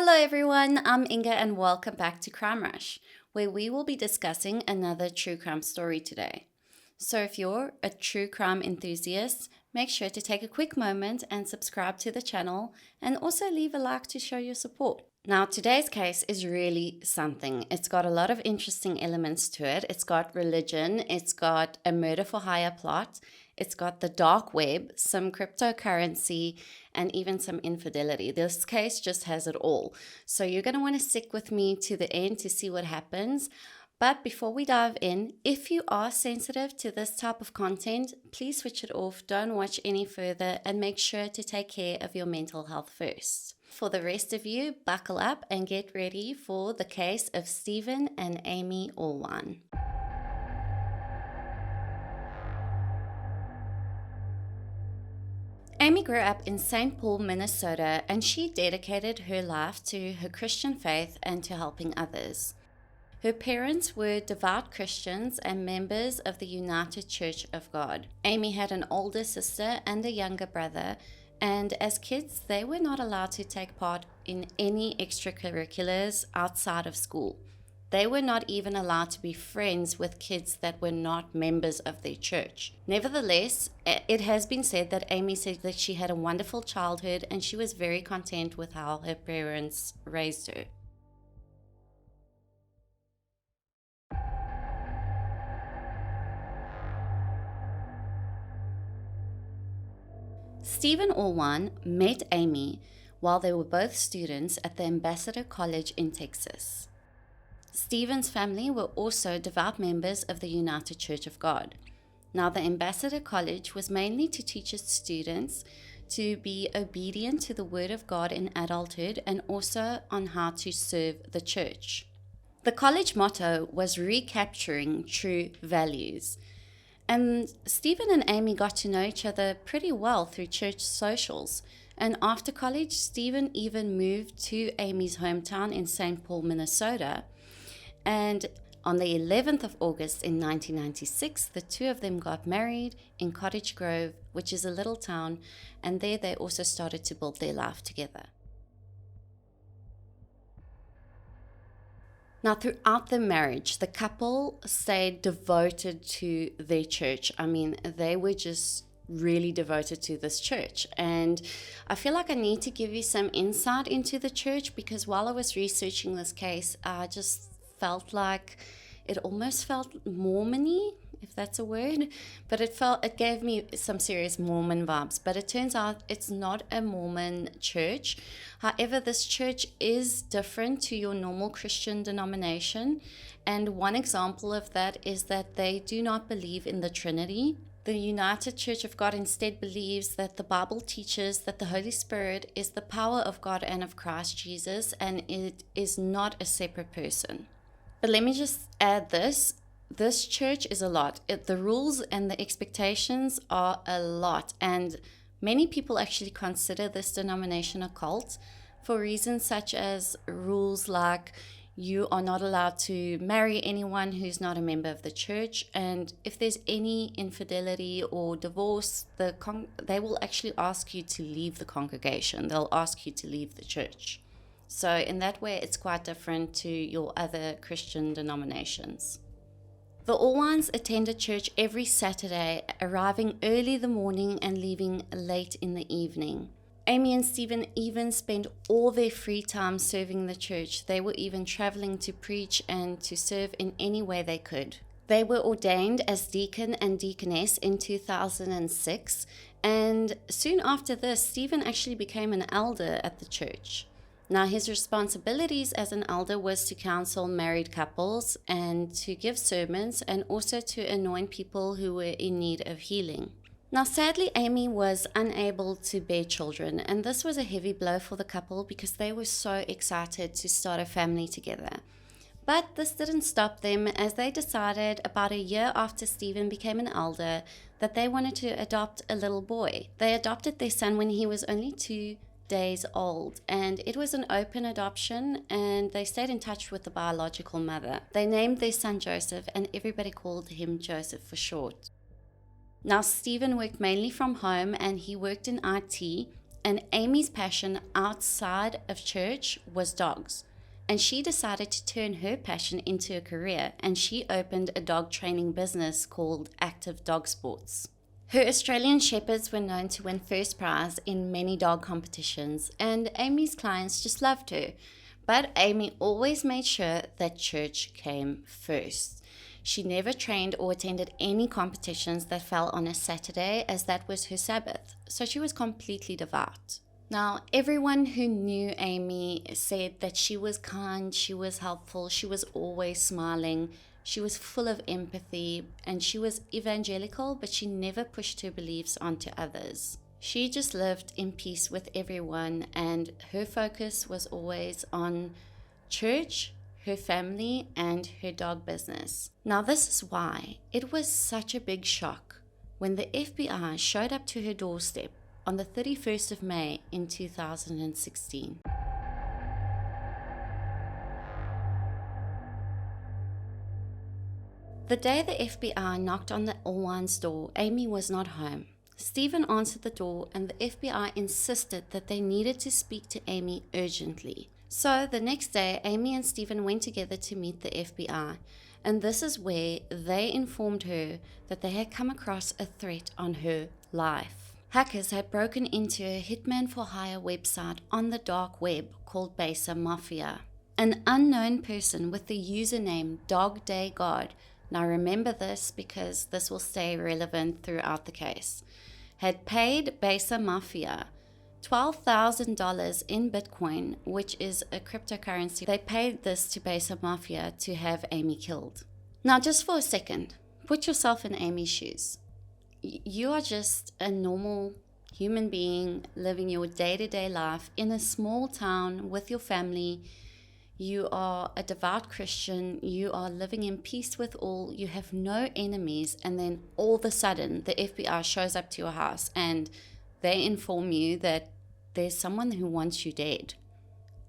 Hello everyone, I'm Inga and welcome back to Crime Rush, where we will be discussing another true crime story today. So if you're a true crime enthusiast, make sure to take a quick moment and subscribe to the channel and also leave a like to show your support. Now today's case is really something. It's got a lot of interesting elements to it. It's got religion, it's got a murder for hire plot, it's got the dark web, some cryptocurrency, and even some infidelity. This case just has it all. So you're going to want to stick with me to the end to see what happens. But before we dive in, if you are sensitive to this type of content, please switch it off, don't watch any further, and make sure to take care of your mental health first. For the rest of you, buckle up and get ready for the case of Stephen and Amy Allwine. Amy grew up in St. Paul, Minnesota, and she dedicated her life to her Christian faith and to helping others. Her parents were devout Christians and members of the United Church of God. Amy had an older sister and a younger brother, and as kids, they were not allowed to take part in any extracurriculars outside of school. They were not even allowed to be friends with kids that were not members of their church. Nevertheless, it has been said that Amy said that she had a wonderful childhood and she was very content with how her parents raised her. Stephen Allwine met Amy while they were both students at the Ambassador College in Texas. Stephen's family were also devout members of the United Church of God. Now, the Ambassador College was mainly to teach its students to be obedient to the Word of God in adulthood and also on how to serve the church. The college motto was recapturing true values. And Stephen and Amy got to know each other pretty well through church socials. And after college, Stephen even moved to Amy's hometown in St. Paul, Minnesota. And on the 11th of August in 1996, the two of them got married in Cottage Grove, which is a little town, and there they also started to build their life together. Now, throughout the marriage, the couple stayed devoted to their church. I mean, they were just really devoted to this church. And I feel like I need to give you some insight into the church because while I was researching this case, I just felt like it almost felt Mormon-y, if that's a word, but it gave me some serious Mormon vibes. But it turns out it's not a Mormon church. However, this church is different to your normal Christian denomination, and one example of that is that they do not believe in the Trinity. The United Church of God instead believes that the Bible teaches that the Holy Spirit is the power of God and of Christ Jesus, and it is not a separate person. But let me just add this. This church is a lot. The rules and the expectations are a lot. And many people actually consider this denomination a cult for reasons such as rules like you are not allowed to marry anyone who's not a member of the church. And if there's any infidelity or divorce, they will actually ask you to leave the congregation. They'll ask you to leave the church. So in that way, it's quite different to your other Christian denominations. The Allwines attended church every Saturday, arriving early the morning and leaving late in the evening. Amy and Stephen even spent all their free time serving the church. They were even traveling to preach and to serve in any way they could. They were ordained as deacon and deaconess in 2006, and soon after this, Stephen actually became an elder at the church. Now, his responsibilities as an elder was to counsel married couples and to give sermons and also to anoint people who were in need of healing. Now, sadly, Amy was unable to bear children, and this was a heavy blow for the couple because they were so excited to start a family together. But this didn't stop them as they decided about a year after Stephen became an elder that they wanted to adopt a little boy. They adopted their son when he was only 2 days old, and it was an open adoption, and they stayed in touch with the biological mother. They named their son Joseph, and everybody called him Joseph for short. Now, Stephen worked mainly from home, and he worked in IT, and Amy's passion outside of church was dogs. And she decided to turn her passion into a career, and she opened a dog training business called Active Dog Sports. Her Australian Shepherds were known to win first prize in many dog competitions, and Amy's clients just loved her. But Amy always made sure that church came first. She never trained or attended any competitions that fell on a Saturday, as that was her Sabbath, so she was completely devout. Now, everyone who knew Amy said that she was kind, she was helpful, she was always smiling, she was full of empathy, and she was evangelical, but she never pushed her beliefs onto others. She just lived in peace with everyone, and her focus was always on church, her family, and her dog business. Now, this is why it was such a big shock when the FBI showed up to her doorstep on the 31st of May in 2016. The day the FBI knocked on the Allwine's door, Amy was not home. Stephen answered the door, and the FBI insisted that they needed to speak to Amy urgently. So the next day, Amy and Stephen went together to meet the FBI, and this is where they informed her that they had come across a threat on her life. Hackers had broken into a hitman for hire website on the dark web called Besa Mafia. An unknown person with the username Dog Day God, now remember this because this will stay relevant throughout the case, had paid Besa Mafia $12,000 in Bitcoin, which is a cryptocurrency. They paid this to Besa Mafia to have Amy killed. Now, just for a second, put yourself in Amy's shoes. You are just a normal human being living your day-to-day life in a small town with your family. You are a devout Christian. You are living in peace with all. You have no enemies. And then all of a sudden, the FBI shows up to your house and they inform you that there's someone who wants you dead.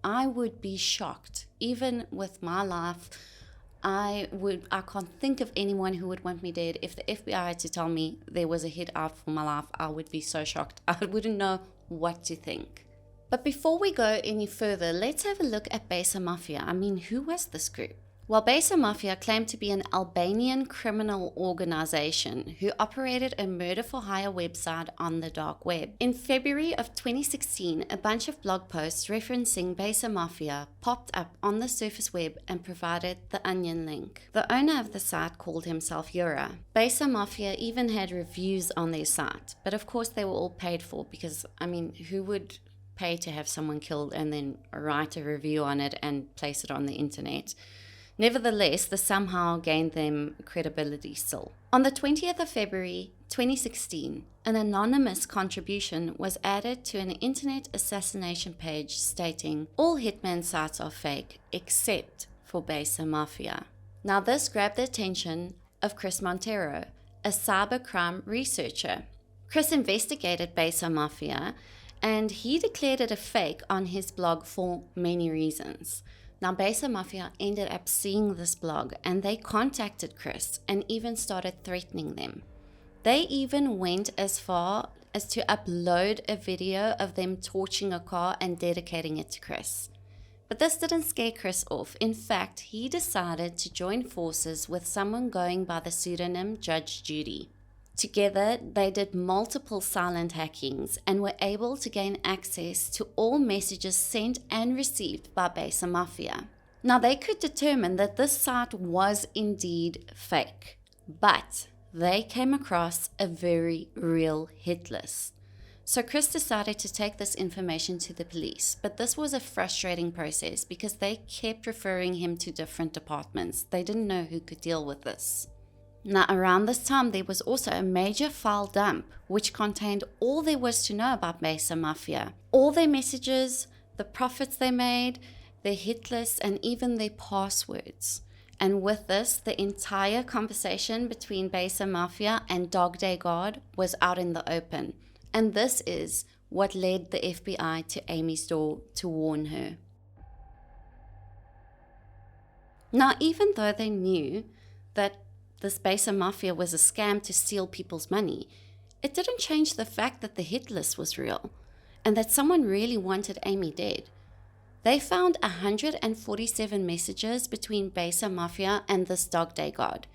I would be shocked. Even with my life, I can't think of anyone who would want me dead. If the FBI had to tell me there was a hit out for my life, I would be so shocked. I wouldn't know what to think. But before we go any further, let's have a look at Besa Mafia. I mean, who was this group? Well, Besa Mafia claimed to be an Albanian criminal organization who operated a murder-for-hire website on the dark web. In February of 2016, a bunch of blog posts referencing Besa Mafia popped up on the surface web and provided the onion link. The owner of the site called himself Yura. Besa Mafia even had reviews on their site, but of course they were all paid for because, I mean, who would pay to have someone killed and then write a review on it and place it on the internet? Nevertheless, this somehow gained them credibility still. On the 20th of February 2016, an anonymous contribution was added to an internet assassination page stating, "All hitman sites are fake, except for Besa Mafia." Now this grabbed the attention of Chris Montero, a cybercrime researcher. Chris investigated Besa Mafia, and he declared it a fake on his blog for many reasons. Now, Besa Mafia ended up seeing this blog and they contacted Chris and even started threatening them. They even went as far as to upload a video of them torching a car and dedicating it to Chris. But this didn't scare Chris off. In fact, he decided to join forces with someone going by the pseudonym Judge Judy. Together, they did multiple silent hackings and were able to gain access to all messages sent and received by Besa Mafia. Now, they could determine that this site was indeed fake, but they came across a very real hit list. So Chris decided to take this information to the police, but this was a frustrating process because they kept referring him to different departments. They didn't know who could deal with this. Now, around this time, there was also a major file dump which contained all there was to know about Besa Mafia. All their messages, the profits they made, their hit lists, and even their passwords. And with this, the entire conversation between Besa Mafia and Dog Day God was out in the open. And this is what led the FBI to Amy's door to warn her. Now, even though they knew that this Besa Mafia was a scam to steal people's money, it didn't change the fact that the hit list was real. and that someone really wanted Amy dead. They found 147 messages between Besa Mafia and this Dog Day God.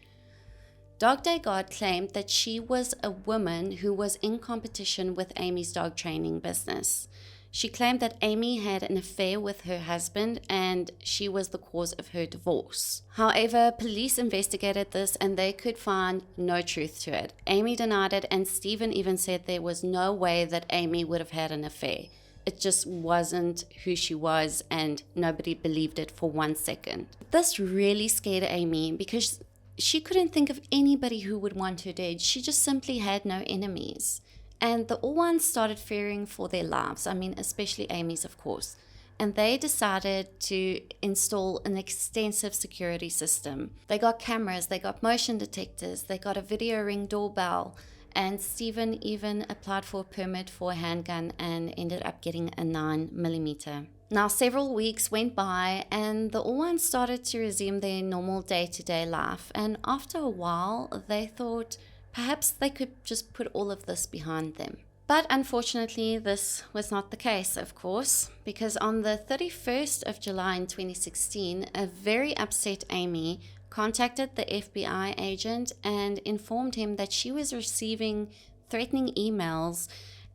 Dog Day God claimed that she was a woman who was in competition with Amy's dog training business. She claimed that Amy had an affair with her husband and she was the cause of her divorce. However, police investigated this and they could find no truth to it. Amy denied it, and Stephen even said there was no way that Amy would have had an affair. It just wasn't who she was, and nobody believed it for 1 second. This really scared Amy because she couldn't think of anybody who would want her dead. She just simply had no enemies. And the Allwines started fearing for their lives. I mean, especially Amy's, of course. And they decided to install an extensive security system. They got cameras, they got motion detectors, they got a video ring doorbell. And Stephen even applied for a permit for a handgun and ended up getting a 9mm. Now, several weeks went by and the Allwines started to resume their normal day-to-day life. And after a while, they thought perhaps they could just put all of this behind them. But unfortunately, this was not the case, of course, because on the 31st of July in 2016, a very upset Amy contacted the FBI agent and informed him that she was receiving threatening emails,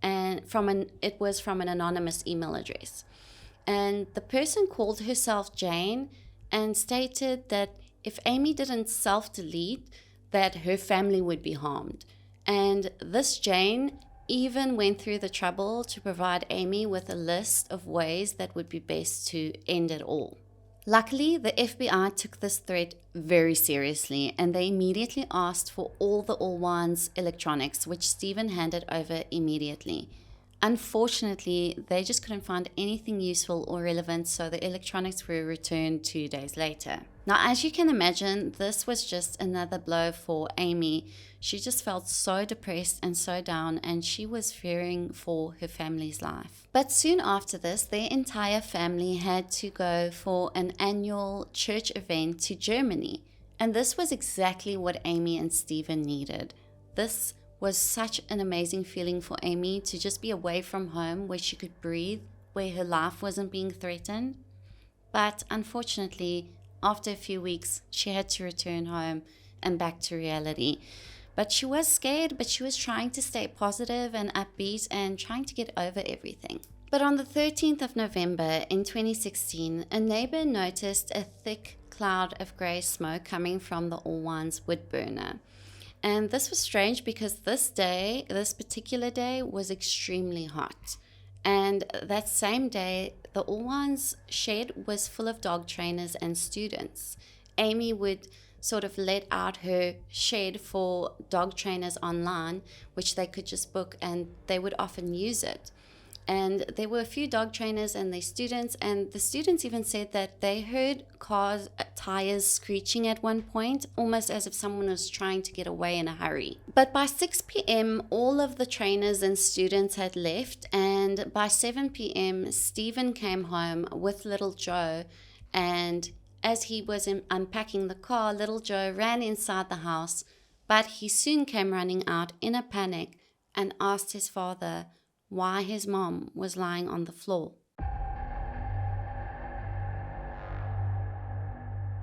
and it was from an anonymous email address. And the person called herself Jane and stated that if Amy didn't self-delete, that her family would be harmed. And this Jane even went through the trouble to provide Amy with a list of ways that would be best to end it all. Luckily, the FBI took this threat very seriously, and they immediately asked for all the Allwines electronics, which Stephen handed over immediately. Unfortunately, they just couldn't find anything useful or relevant, so the electronics were returned 2 days later. Now, as you can imagine, this was just another blow for Amy. She just felt so depressed and so down, and she was fearing for her family's life. But soon after this, their entire family had to go for an annual church event to Germany. And this was exactly what Amy and Stephen needed. This was such an amazing feeling for Amy to just be away from home where she could breathe, where her life wasn't being threatened. But unfortunately, after a few weeks, she had to return home and back to reality. But she was scared, but she was trying to stay positive and upbeat and trying to get over everything. But on the 13th of November in 2016, a neighbor noticed a thick cloud of grey smoke coming from the Allwines wood burner. And this was strange because this particular day, was extremely hot. And that same day, the Allwines shed was full of dog trainers and students. Amy would sort of let out her shed for dog trainers online, which they could just book, and they would often use it. And there were a few dog trainers and their students, and the students even said that they heard cars' tires screeching at one point, almost as if someone was trying to get away in a hurry. But by 6 p.m., all of the trainers and students had left, and by 7 p.m., Stephen came home with little Joe, and as he was unpacking the car, little Joe ran inside the house, but he soon came running out in a panic and asked his father why his mom was lying on the floor.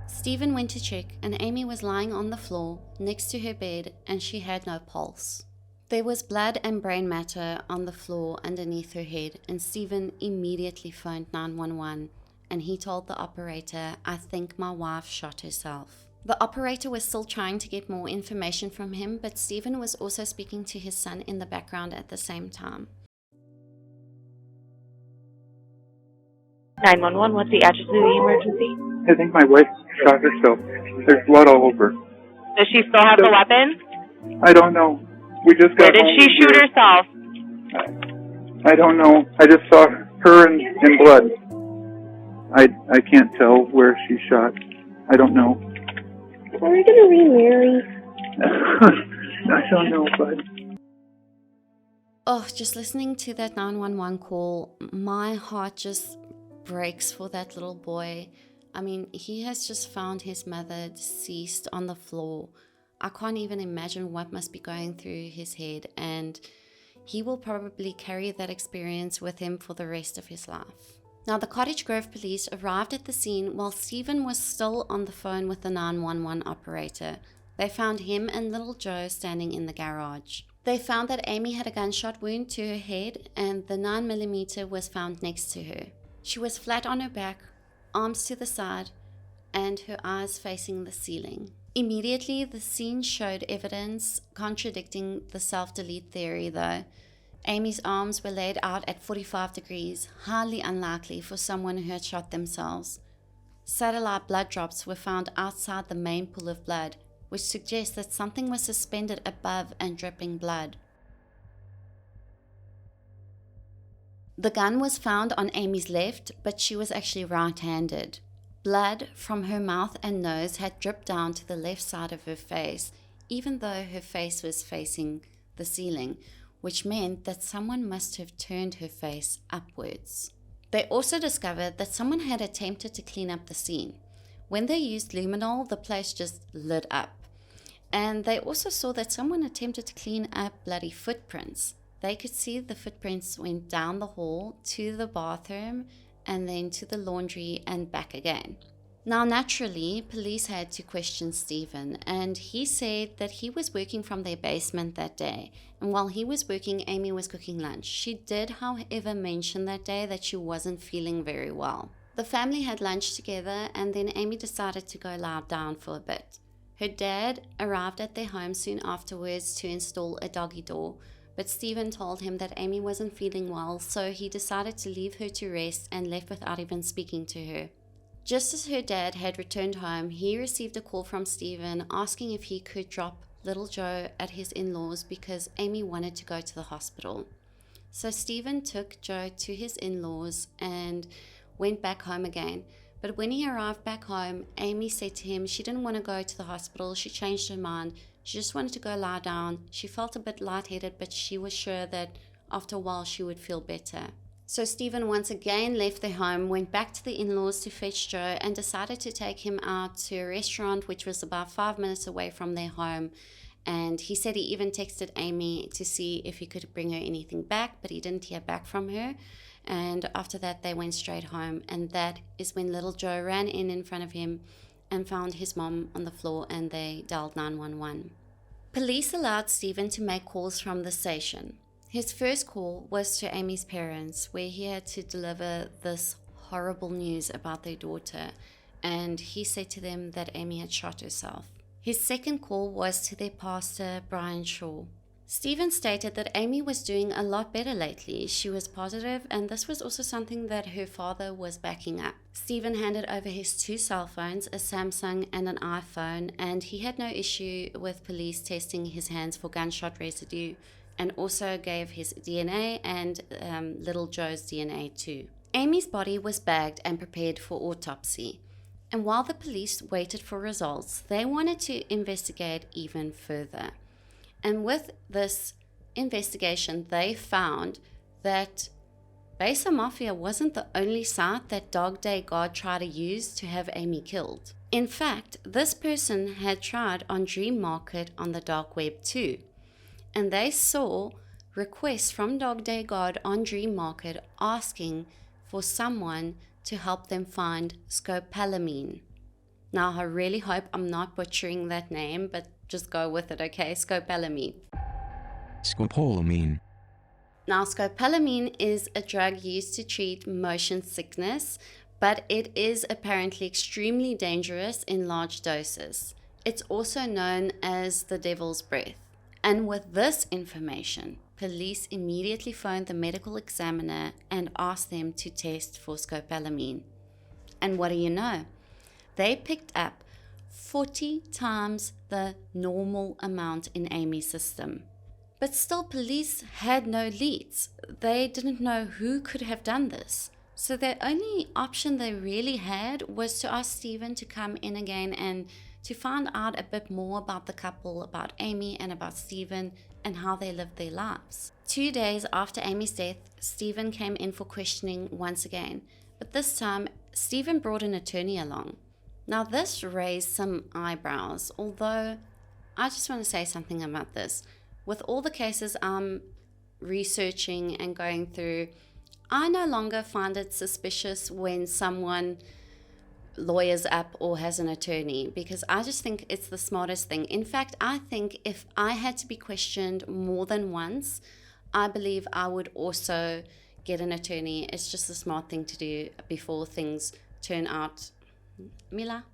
Stephen went to check, and Amy was lying on the floor next to her bed, and she had no pulse. There was blood and brain matter on the floor underneath her head, and Stephen immediately phoned 911, and he told the operator, "I think my wife shot herself." The operator was still trying to get more information from him, but Stephen was also speaking to his son in the background at the same time. 911, what's the address of the emergency? I think my wife shot herself. There's blood all over. Does she still have the weapon? I don't know. We just got Where did home she shoot here. herself? I don't know. I just saw her in blood. I can't tell where she shot. I don't know. Are we going to remarry? I don't know, bud. Oh, just listening to that 911 call, my heart just breaks for that little boy. I mean, he has just found his mother deceased on the floor. I can't even imagine what must be going through his head. And he will probably carry that experience with him for the rest of his life. Now, the Cottage Grove police arrived at the scene while Stephen was still on the phone with the 911 operator. They found him and little Joe standing in the garage. They found that Amy had a gunshot wound to her head and the 9mm was found next to her. She was flat on her back, arms to the side, and her eyes facing the ceiling. Immediately, the scene showed evidence contradicting the self-delete theory though. Amy's arms were laid out at 45 degrees, highly unlikely for someone who had shot themselves. Satellite blood drops were found outside the main pool of blood, which suggests that something was suspended above and dripping blood. The gun was found on Amy's left, but she was actually right-handed. Blood from her mouth and nose had dripped down to the left side of her face, even though her face was facing the ceiling, which meant that someone must have turned her face upwards. They also discovered that someone had attempted to clean up the scene. When they used luminol, the place just lit up. And they also saw that someone attempted to clean up bloody footprints. They could see the footprints went down the hall to the bathroom and then to the laundry and back again. Now, naturally, police had to question Stephen, and he said that he was working from their basement that day. And while he was working, Amy was cooking lunch. She did, however, mention that day that she wasn't feeling very well. The family had lunch together, and then Amy decided to go lie down for a bit. Her dad arrived at their home soon afterwards to install a doggy door, but Stephen told him that Amy wasn't feeling well, so he decided to leave her to rest and left without even speaking to her. Just as her dad had returned home, he received a call from Stephen asking if he could drop little Joe at his in-laws because Amy wanted to go to the hospital. So Stephen took Joe to his in-laws and went back home again. But when he arrived back home, Amy said to him she didn't want to go to the hospital. She changed her mind. She just wanted to go lie down. She felt a bit lightheaded, but she was sure that after a while she would feel better. So Stephen once again left their home, went back to the in-laws to fetch Joe, and decided to take him out to a restaurant which was about 5 minutes away from their home. And he said he even texted Amy to see if he could bring her anything back, but he didn't hear back from her. And after that, they went straight home. And that is when little Joe ran in front of him and found his mom on the floor, and they dialed 911. Police allowed Stephen to make calls from the station. His first call was to Amy's parents, where he had to deliver this horrible news about their daughter, and he said to them that Amy had shot herself. His second call was to their pastor, Brian Shaw. Stephen stated that Amy was doing a lot better lately. She was positive, and this was also something that her father was backing up. Stephen handed over his 2 cell phones, a Samsung and an iPhone, and he had no issue with police testing his hands for gunshot residue, and also gave his DNA and little Joe's DNA too. Amy's body was bagged and prepared for autopsy. And while the police waited for results, they wanted to investigate even further. And with this investigation, they found that Besa Mafia wasn't the only site that Dog Day God tried to use to have Amy killed. In fact, this person had tried on Dream Market on the dark web too. And they saw requests from Dog Day God on Dream Market asking for someone to help them find scopolamine. Now, I really hope I'm not butchering that name, but just go with it, okay? Scopolamine. Scopolamine. Now, scopolamine is a drug used to treat motion sickness, but it is apparently extremely dangerous in large doses. It's also known as the devil's breath. And with this information, police immediately phoned the medical examiner and asked them to test for scopolamine. And what do you know? They picked up 40 times the normal amount in Amy's system. But still, police had no leads. They didn't know who could have done this. So the only option they really had was to ask Stephen to come in again and to find out a bit more about the couple, about Amy and about Stephen, and how they lived their lives. 2 days after Amy's death, Stephen came in for questioning once again, but this time Stephen brought an attorney along. Now this raised some eyebrows, although I just want to say something about this. With all the cases I'm researching and going through, I no longer find it suspicious when someone lawyers up or has an attorney, because I just think it's the smartest thing. In fact, I think if I had to be questioned more than once, I believe I would also get an attorney. It's just a smart thing to do before things turn out. Mila?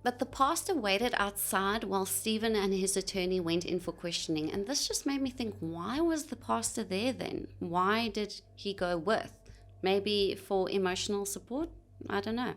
But the pastor waited outside while Stephen and his attorney went in for questioning. And this just made me think, why was the pastor there then? Why did he go with? Maybe for emotional support? I don't know.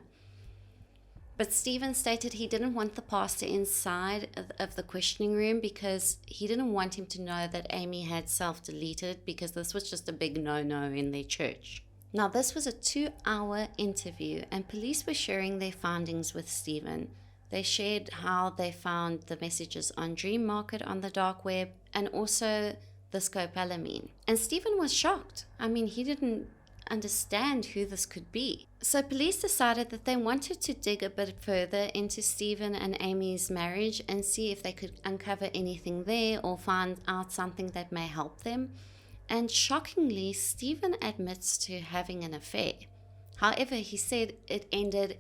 But Stephen stated he didn't want the pastor inside of the questioning room because he didn't want him to know that Amy had self-deleted, because this was just a big no-no in their church. Now, this was a 2-hour interview, and police were sharing their findings with Stephen. They shared how they found the messages on Dream Market on the dark web and also the scopolamine. And Stephen was shocked. I mean, he didn't understand who this could be. So police decided that they wanted to dig a bit further into Stephen and Amy's marriage and see if they could uncover anything there or find out something that may help them. And shockingly, Stephen admits to having an affair. However, he said it ended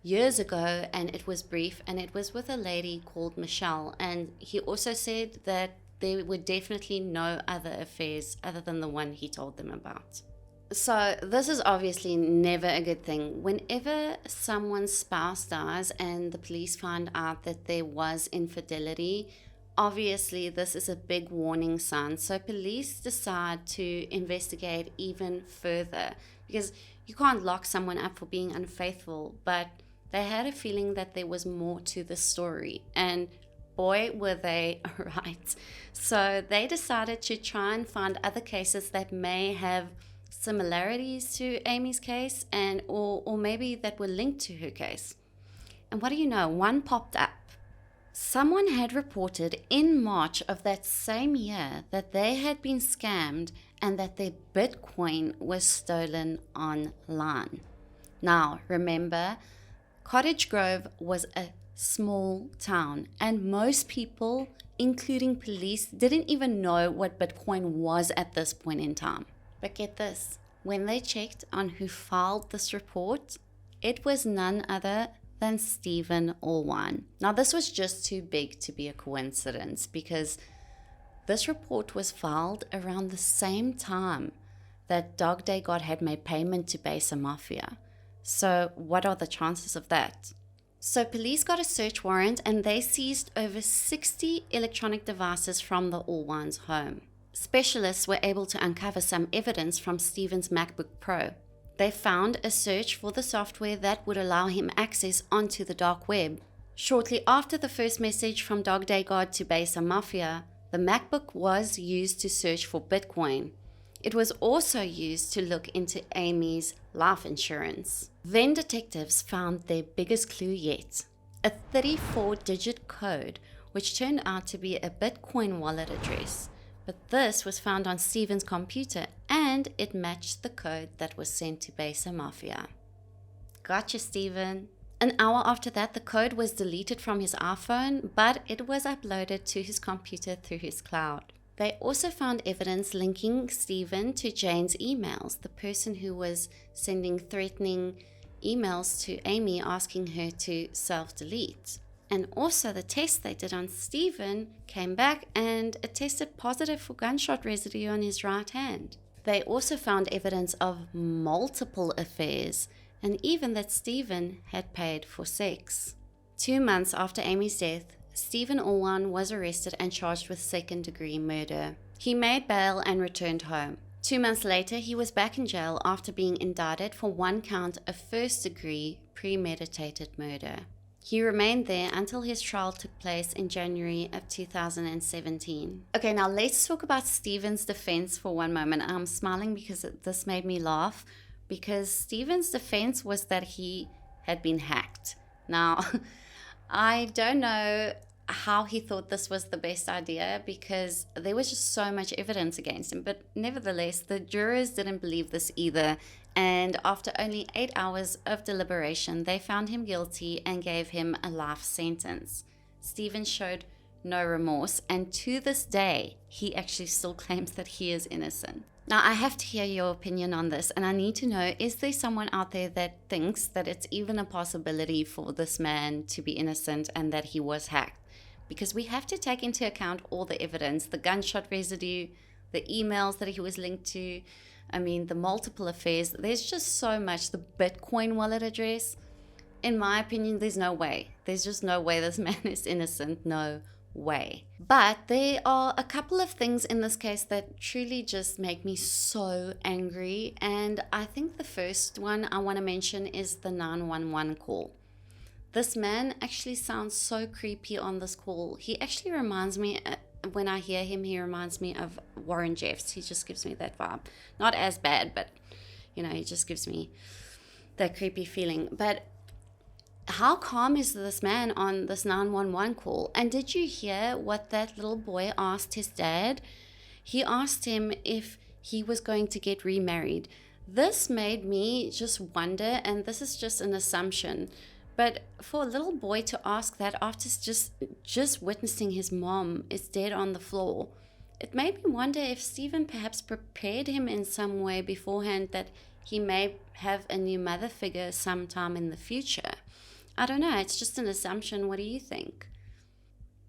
years ago and it was brief, and it was with a lady called Michelle. And he also said that there were definitely no other affairs other than the one he told them about. So this is obviously never a good thing. Whenever someone's spouse dies and the police find out that there was infidelity, obviously this is a big warning sign. So police decide to investigate even further, because you can't lock someone up for being unfaithful, but they had a feeling that there was more to the story, and boy, were they right. So they decided to try and find other cases that may have similarities to Amy's case, and or maybe that were linked to her case. And what do you know? One popped up. Someone had reported in March of that same year that they had been scammed and that their Bitcoin was stolen online. Now, remember, Cottage Grove was a small town, and most people, including police, didn't even know what Bitcoin was at this point in time. But get this, when they checked on who filed this report, it was none other than Stephen Allwine. Now, this was just too big to be a coincidence, because this report was filed around the same time that Dog Day God had made payment to Besa Mafia. So what are the chances of that? So police got a search warrant and they seized over 60 electronic devices from the Allwine's home. Specialists were able to uncover some evidence from Stephen's MacBook Pro. They found a search for the software that would allow him access onto the dark web. Shortly after the first message from Dog Day God to Besa Mafia, the MacBook was used to search for Bitcoin. It was also used to look into Amy's life insurance. Then detectives found their biggest clue yet, a 34-digit code, which turned out to be a Bitcoin wallet address. But this was found on Stephen's computer, and it matched the code that was sent to Besa Mafia. Gotcha, Stephen. An hour after that, the code was deleted from his iPhone, but it was uploaded to his computer through his cloud. They also found evidence linking Stephen to Jane's emails, the person who was sending threatening emails to Amy asking her to self-delete. And also the test they did on Stephen came back and it tested positive for gunshot residue on his right hand. They also found evidence of multiple affairs and even that Stephen had paid for sex. 2 months after Amy's death, Stephen Allwine was arrested and charged with second-degree murder. He made bail and returned home. 2 months later, he was back in jail after being indicted for 1 count of first-degree premeditated murder. He remained there until his trial took place in January of 2017. Okay, now let's talk about Stephen's defense for one moment. I'm smiling because this made me laugh, because Stephen's defense was that he had been hacked. Now, I don't know how he thought this was the best idea because there was just so much evidence against him. But nevertheless, the jurors didn't believe this either. And after only 8 hours of deliberation, they found him guilty and gave him a life sentence. Stephen showed no remorse. And to this day, he actually still claims that he is innocent. Now, I have to hear your opinion on this, and I need to know, is there someone out there that thinks that it's even a possibility for this man to be innocent and that he was hacked? Because we have to take into account all the evidence, the gunshot residue, the emails that he was linked to, I mean, the multiple affairs. There's just so much. The Bitcoin wallet address. In my opinion, there's no way. There's just no way this man is innocent. No way. But there are a couple of things in this case that truly just make me so angry. And I think the first one I want to mention is the 911 call. This man actually sounds so creepy on this call. He actually reminds me, when I hear him, he reminds me of Warren Jeffs. He just gives me that vibe. Not as bad, but, you know, he just gives me that creepy feeling. But how calm is this man on this 911 call? And did you hear what that little boy asked his dad? He asked him if he was going to get remarried. This made me just wonder, and this is just an assumption, but for a little boy to ask that after just witnessing his mom is dead on the floor, it made me wonder if Stephen perhaps prepared him in some way beforehand that he may have a new mother figure sometime in the future. I don't know, it's just an assumption. What do you think?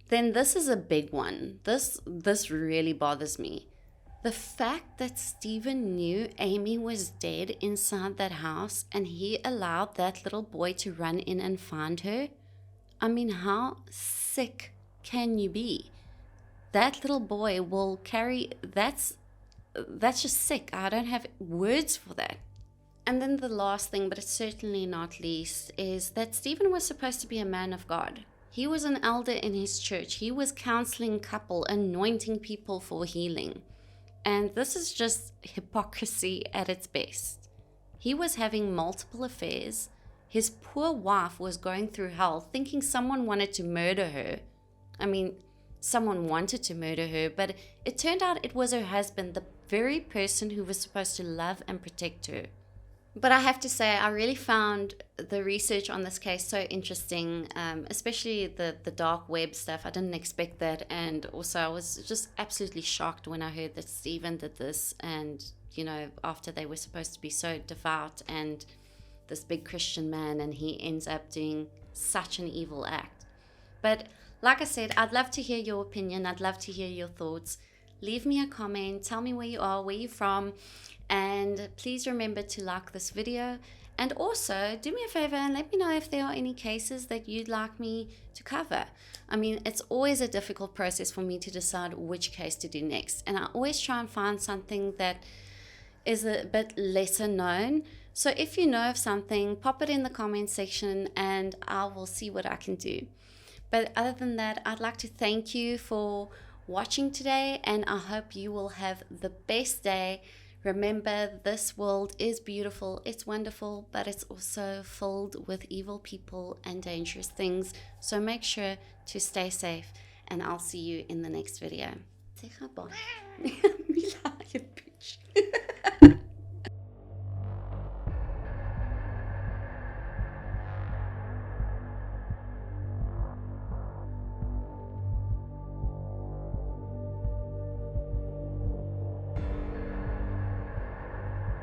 Then this is a big one. This really bothers me. The fact that Stephen knew Amy was dead inside that house and he allowed that little boy to run in and find her. I mean, how sick can you be? That little boy will carry, that's just sick. I don't have words for that. And then the last thing, but it's certainly not least, is that Stephen was supposed to be a man of God. He was an elder in his church. He was counseling couple, anointing people for healing. And this is just hypocrisy at its best. He was having multiple affairs. His poor wife was going through hell, thinking someone wanted to murder her. I mean, someone wanted to murder her, but it turned out it was her husband, the very person who was supposed to love and protect her. But I have to say, I really found the research on this case so interesting, especially the dark web stuff. I didn't expect that. And also, I was just absolutely shocked when I heard that Stephen did this. And, you know, after they were supposed to be so devout and this big Christian man, and he ends up doing such an evil act. But like I said, I'd love to hear your opinion. I'd love to hear your thoughts. Leave me a comment. Tell me where you are, where you're from. And please remember to like this video, and also do me a favor and let me know if there are any cases that you'd like me to cover. I mean, it's always a difficult process for me to decide which case to do next, and I always try and find something that is a bit lesser known. So if you know of something, pop it in the comment section and I will see what I can do. But other than that, I'd like to thank you for watching today, and I hope you will have the best day. Remember, this world is beautiful, it's wonderful, but it's also filled with evil people and dangerous things. So make sure to stay safe, and I'll see you in the next video. Say bye. Mila, you bitch.